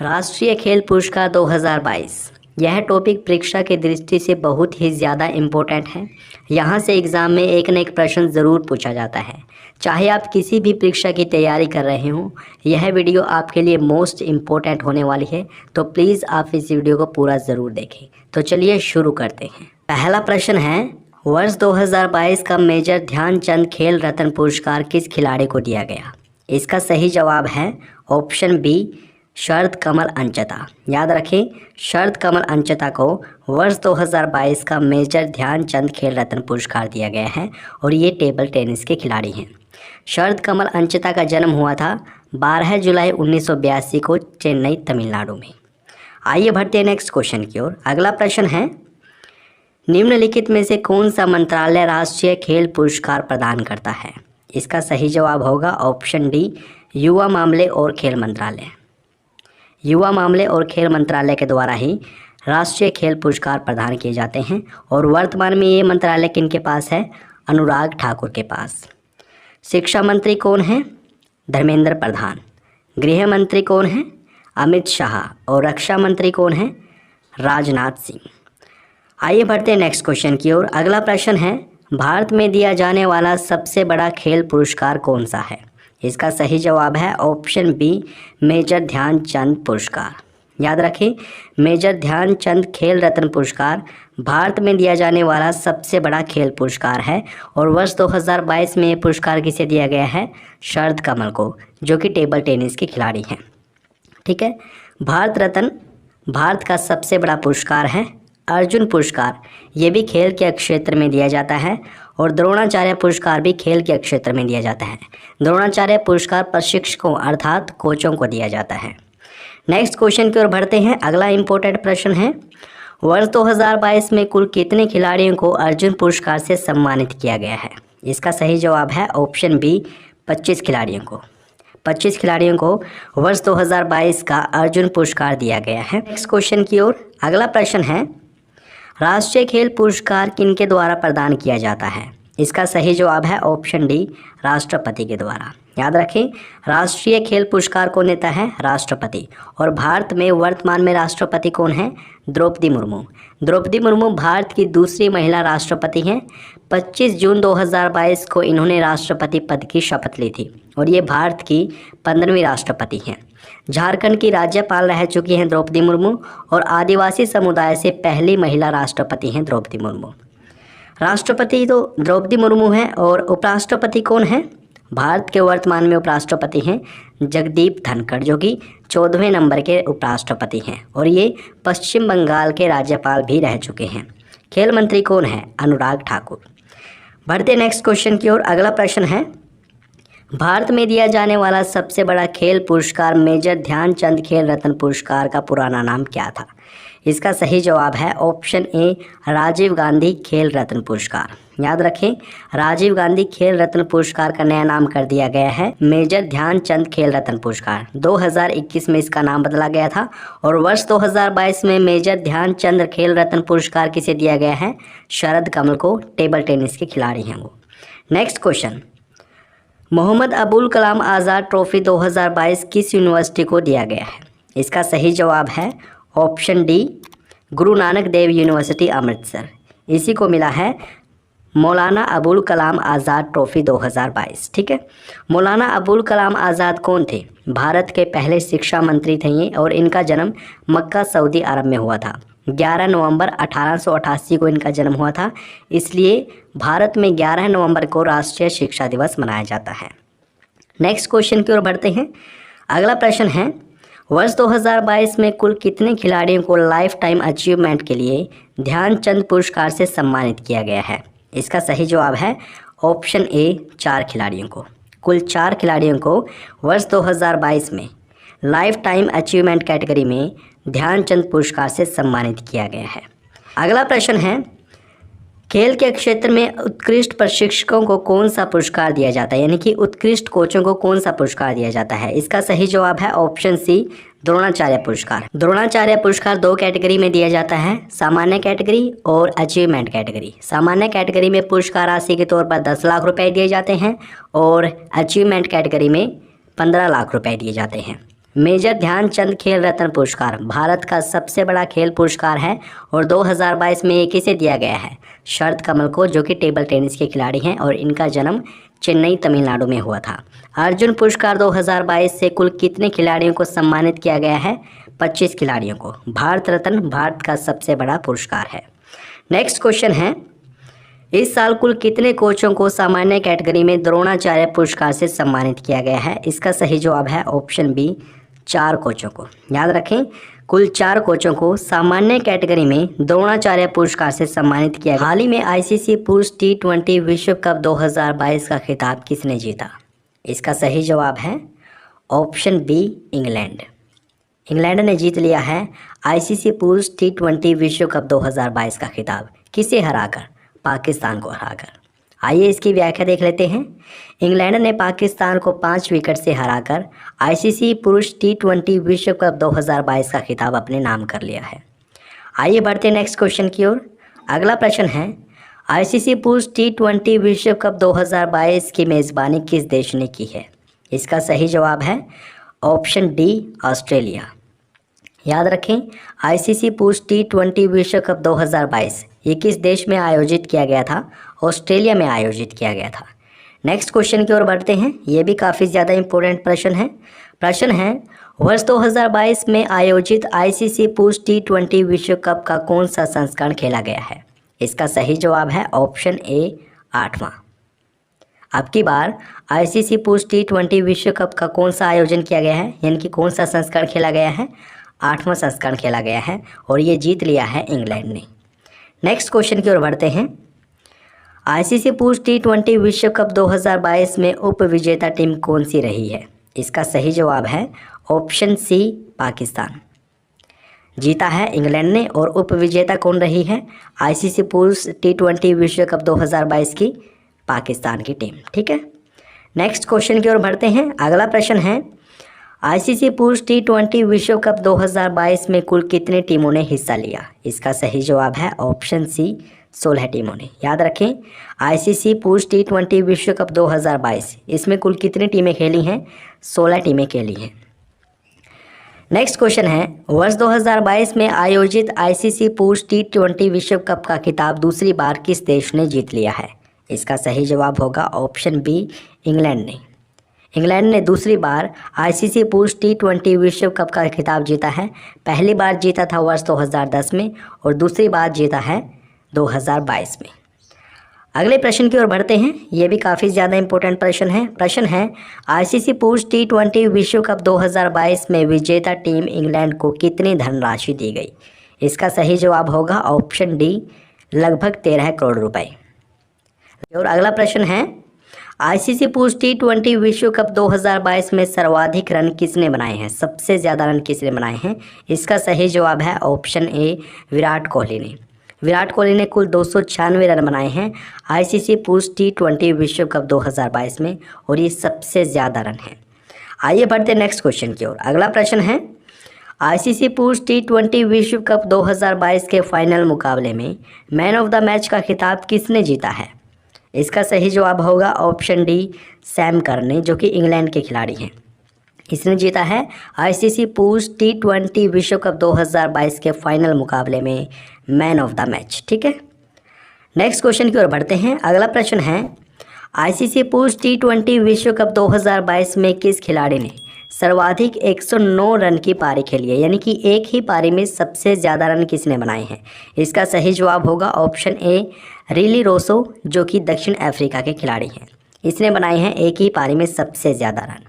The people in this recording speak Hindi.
राष्ट्रीय खेल पुरस्कार 2022। यह टॉपिक परीक्षा की दृष्टि से बहुत ही ज़्यादा इम्पोर्टेंट है। यहाँ से एग्ज़ाम में एक न एक प्रश्न ज़रूर पूछा जाता है। चाहे आप किसी भी परीक्षा की तैयारी कर रहे हों, यह वीडियो आपके लिए मोस्ट इम्पोर्टेंट होने वाली है, तो प्लीज़ आप इस वीडियो को पूरा ज़रूर देखें। तो चलिए शुरू करते हैं। पहला प्रश्न है, वर्ष 2022 का मेजर ध्यानचंद खेल रत्न पुरस्कार किस खिलाड़ी को दिया गया? इसका सही जवाब है ऑप्शन बी, शरद कमल अंचता। याद रखें, शरद कमल अंचता को वर्ष 2022 का मेजर ध्यानचंद खेल रत्न पुरस्कार दिया गया है और ये टेबल टेनिस के खिलाड़ी हैं। शरद कमल अंचता का जन्म हुआ था 12 जुलाई 1982 को चेन्नई, तमिलनाडु में। आइए बढ़ते हैं नेक्स्ट क्वेश्चन की ओर। अगला प्रश्न है, निम्नलिखित में से कौन सा मंत्रालय राष्ट्रीय खेल पुरस्कार प्रदान करता है? इसका सही जवाब होगा ऑप्शन डी, युवा मामले और खेल मंत्रालय। युवा मामले और खेल मंत्रालय के द्वारा ही राष्ट्रीय खेल पुरस्कार प्रदान किए जाते हैं और वर्तमान में ये मंत्रालय किनके पास है? अनुराग ठाकुर के पास। शिक्षा मंत्री कौन है? धर्मेंद्र प्रधान। गृह मंत्री कौन है? अमित शाह। और रक्षा मंत्री कौन है? राजनाथ सिंह। आइए बढ़ते हैं नेक्स्ट क्वेश्चन की ओर। अगला प्रश्न है, भारत में दिया जाने वाला सबसे बड़ा खेल पुरस्कार कौन सा है? इसका सही जवाब है ऑप्शन बी, मेजर ध्यानचंद पुरस्कार। याद रखें, मेजर ध्यानचंद खेल रत्न पुरस्कार भारत में दिया जाने वाला सबसे बड़ा खेल पुरस्कार है और वर्ष 2022 में ये पुरस्कार किसे दिया गया है? शरद कमल को, जो कि टेबल टेनिस के खिलाड़ी हैं। ठीक है। भारत रत्न भारत का सबसे बड़ा पुरस्कार है। अर्जुन पुरस्कार ये भी खेल के क्षेत्र में दिया जाता है और द्रोणाचार्य पुरस्कार भी खेल के क्षेत्र में दिया जाता है। द्रोणाचार्य पुरस्कार प्रशिक्षकों अर्थात कोचों को दिया जाता है। नेक्स्ट क्वेश्चन की ओर बढ़ते हैं। अगला इंपॉर्टेंट प्रश्न है, वर्ष 2022 में कुल कितने खिलाड़ियों को अर्जुन पुरस्कार से सम्मानित किया गया है? इसका सही जवाब है ऑप्शन बी, 25 खिलाड़ियों को। 25 खिलाड़ियों को वर्ष 2022 का अर्जुन पुरस्कार दिया गया है। नेक्स्ट क्वेश्चन की ओर। अगला प्रश्न है, राष्ट्रीय खेल पुरस्कार किनके द्वारा प्रदान किया जाता है? इसका सही जवाब है ऑप्शन डी, राष्ट्रपति के द्वारा। याद रखें, राष्ट्रीय खेल पुरस्कार कौन देता है? राष्ट्रपति। और भारत में वर्तमान में राष्ट्रपति कौन है? द्रौपदी मुर्मू। द्रौपदी मुर्मू भारत की दूसरी महिला राष्ट्रपति हैं। 25 जून 2022 को इन्होंने राष्ट्रपति पद की शपथ ली थी और ये भारत की 15वीं राष्ट्रपति हैं। झारखंड की राज्यपाल रह चुकी हैं द्रौपदी मुर्मू और आदिवासी समुदाय से पहली महिला राष्ट्रपति हैं द्रौपदी मुर्मू। राष्ट्रपति तो द्रौपदी मुर्मू हैं और उपराष्ट्रपति कौन है? भारत के वर्तमान में उपराष्ट्रपति हैं जगदीप धनखड़, जो कि 14वें नंबर के उपराष्ट्रपति हैं और ये पश्चिम बंगाल के राज्यपाल भी रह चुके हैं। खेल मंत्री कौन है? अनुराग ठाकुर। बढ़ते नेक्स्ट क्वेश्चन की ओर। अगला प्रश्न है, भारत में दिया जाने वाला सबसे बड़ा खेल पुरस्कार मेजर ध्यानचंद खेल रत्न पुरस्कार का पुराना नाम क्या था? इसका सही जवाब है ऑप्शन ए, राजीव गांधी खेल रत्न पुरस्कार। याद रखें, राजीव गांधी खेल रत्न पुरस्कार का नया नाम कर दिया गया है मेजर ध्यानचंद खेल रत्न पुरस्कार। 2021 में इसका नाम बदला गया था और वर्ष 2022 में मेजर ध्यानचंद खेल रत्न पुरस्कार किसे दिया गया है? शरद कमल को, टेबल टेनिस के खिलाड़ी हैं वो। Next question, Mohammad Abul Kalam Azad trophy 2022 किस यूनिवर्सिटी को दिया गया है? इसका सही जवाब है option D, Guru Nanak Dev university Amritsar. इसी को मिला है मौलाना अबुल कलाम आज़ाद ट्रॉफी 2022। ठीक है। मौलाना अबुल कलाम आज़ाद कौन थे? भारत के पहले शिक्षा मंत्री थे ये और इनका जन्म मक्का, सऊदी अरब में हुआ था। 11 नवंबर 1888 को इनका जन्म हुआ था, इसलिए भारत में 11 नवंबर को राष्ट्रीय शिक्षा दिवस मनाया जाता है। नेक्स्ट क्वेश्चन की ओर बढ़ते हैं। अगला प्रश्न है, वर्ष 2022 में कुल कितने खिलाड़ियों को लाइफ टाइम अचीवमेंट के लिए ध्यानचंद पुरस्कार से सम्मानित किया गया है? इसका सही जवाब है ऑप्शन ए, 4 खिलाड़ियों को। कुल 4 खिलाड़ियों को वर्ष 2022 में लाइफ टाइम अचीवमेंट कैटेगरी में ध्यानचंद पुरस्कार से सम्मानित किया गया है। अगला प्रश्न है, खेल के क्षेत्र में उत्कृष्ट प्रशिक्षकों को कौन सा पुरस्कार दिया जाता है? यानी कि उत्कृष्ट कोचों को कौन सा पुरस्कार दिया जाता है? इसका सही जवाब है ऑप्शन सी, द्रोणाचार्य पुरस्कार। द्रोणाचार्य पुरस्कार 2 कैटेगरी में दिया जाता है, सामान्य कैटेगरी और अचीवमेंट कैटेगरी। सामान्य कैटेगरी में पुरस्कार राशि के तौर पर 10 लाख रुपए दिए जाते हैं और अचीवमेंट कैटेगरी में 15 लाख रुपए दिए जाते हैं। मेजर ध्यानचंद खेल रत्न पुरस्कार भारत का सबसे बड़ा खेल पुरस्कार है और 2022 में ये किसे दिया गया है? शरद कमल को, जो कि टेबल टेनिस के खिलाड़ी हैं और इनका जन्म चेन्नई तमिलनाडु में हुआ था। अर्जुन पुरस्कार 2022 से कुल कितने खिलाड़ियों को सम्मानित किया गया है? 25 खिलाड़ियों को। भारत रत्न भारत का सबसे बड़ा पुरस्कार है। नेक्स्ट क्वेश्चन है, इस साल कुल कितने कोचों को सामान्य कैटेगरी में द्रोणाचार्य पुरस्कार से सम्मानित किया गया है? इसका सही जवाब है ऑप्शन बी, 4 कोचों को। याद रखें, कुल 4 कोचों को सामान्य कैटेगरी में द्रोणाचार्य पुरस्कार से सम्मानित किया गया। हाल ही में आईसीसी पुरुष T20 विश्व कप 2022 का खिताब किसने जीता? इसका सही जवाब है ऑप्शन बी, इंग्लैंड। इंग्लैंड ने जीत लिया है आईसीसी पुरुष T20 विश्व कप 2022 का खिताब। किसे हराकर? पाकिस्तान को हराकर। आइए इसकी व्याख्या देख लेते हैं। इंग्लैंड ने पाकिस्तान को 5 विकेट से हराकर आईसीसी पुरुष T20 विश्व कप 2022 का खिताब अपने नाम कर लिया है। आइए बढ़ते नेक्स्ट क्वेश्चन की ओर। अगला प्रश्न है, आईसीसी पुरुष T20 विश्व कप 2022 की मेज़बानी किस देश ने की है? इसका सही जवाब है ऑप्शन डी, ऑस्ट्रेलिया। याद रखें, आईसीसी पुरुष T20 विश्व कप 2022 ये किस देश में आयोजित किया गया था? ऑस्ट्रेलिया में आयोजित किया गया था। नेक्स्ट क्वेश्चन की ओर बढ़ते हैं। ये भी काफ़ी ज़्यादा इंपॉर्टेंट प्रश्न है। प्रश्न है, वर्ष 2022 में आयोजित आईसीसी पुरुष T20 विश्व कप का कौन सा संस्करण खेला गया है? इसका सही जवाब है ऑप्शन ए, 8वां। अब की बार आईसीसी पुरुष T20 विश्व कप का कौन सा आयोजन किया गया है, यानी कि कौन सा संस्करण खेला गया है? 8वां संस्करण खेला गया है और ये जीत लिया है इंग्लैंड ने। नेक्स्ट क्वेश्चन की ओर बढ़ते हैं। आईसीसी पुरुष T20 विश्व कप 2022 में उप विजेता टीम कौन सी रही है? इसका सही जवाब है ऑप्शन सी, पाकिस्तान। जीता है इंग्लैंड ने और उप विजेता कौन रही है? आईसीसी पुरुष T20 विश्व कप 2022 की पाकिस्तान की टीम। ठीक है, नेक्स्ट क्वेश्चन की ओर बढ़ते हैं। अगला प्रश्न है, आईसीसी पुरुष T20 विश्व कप 2022 में कुल कितने टीमों ने हिस्सा लिया? इसका सही जवाब है ऑप्शन सी, 16 टीमों ने। याद रखें, आईसीसी पुरुष T20 विश्व कप 2022 इसमें कुल कितनी टीमें खेली हैं? 16 टीमें खेली हैं। नेक्स्ट क्वेश्चन है, वर्ष 2022 में आयोजित आईसीसी पुरुष T20 विश्व कप का खिताब दूसरी बार किस देश ने जीत लिया है? इसका सही जवाब होगा ऑप्शन बी, इंग्लैंड ने। इंग्लैंड ने दूसरी बार आईसीसी पुरुष T20 विश्व कप का खिताब जीता है। पहली बार जीता था वर्ष 2010 में और दूसरी बार जीता है 2022 में। अगले प्रश्न की ओर बढ़ते हैं। ये भी काफ़ी ज़्यादा इंपॉर्टेंट प्रश्न है, आईसीसी पुरुष T20 विश्व कप 2022 में विजेता टीम इंग्लैंड को कितनी धनराशि दी गई? इसका सही जवाब होगा ऑप्शन डी, लगभग 13 करोड़ रुपए। और अगला प्रश्न है, आईसीसी पुरुष T20 विश्व कप 2022 में सर्वाधिक रन किसने बनाए हैं? सबसे ज़्यादा रन किसने बनाए हैं? इसका सही जवाब है ऑप्शन ए, विराट कोहली ने। विराट कोहली ने कुल 296 रन बनाए हैं आईसीसी पुरुष T20 विश्व कप 2022 में और ये सबसे ज़्यादा रन है। आइए बढ़ते नेक्स्ट क्वेश्चन की ओर। अगला प्रश्न है, आईसीसी पुरुष T20 विश्व कप 2022 के फाइनल मुकाबले में मैन ऑफ द मैच का खिताब किसने जीता है? इसका सही जवाब होगा ऑप्शन डी, सैम करन, जो कि इंग्लैंड के खिलाड़ी हैं। इसने जीता है आईसीसी पुरुष T20 विश्व कप 2022 के फाइनल मुकाबले में मैन ऑफ द मैच। ठीक है, नेक्स्ट क्वेश्चन की ओर बढ़ते हैं। अगला प्रश्न है, आईसीसी पुरुष T20 विश्व कप 2022 में किस खिलाड़ी ने सर्वाधिक 109 रन की पारी खेली है? यानी कि एक ही पारी में सबसे ज़्यादा रन किसने बनाए हैं? इसका सही जवाब होगा ऑप्शन ए, रिली रोसो, जो कि दक्षिण अफ्रीका के खिलाड़ी हैं। इसने बनाए हैं एक ही पारी में सबसे ज़्यादा रन।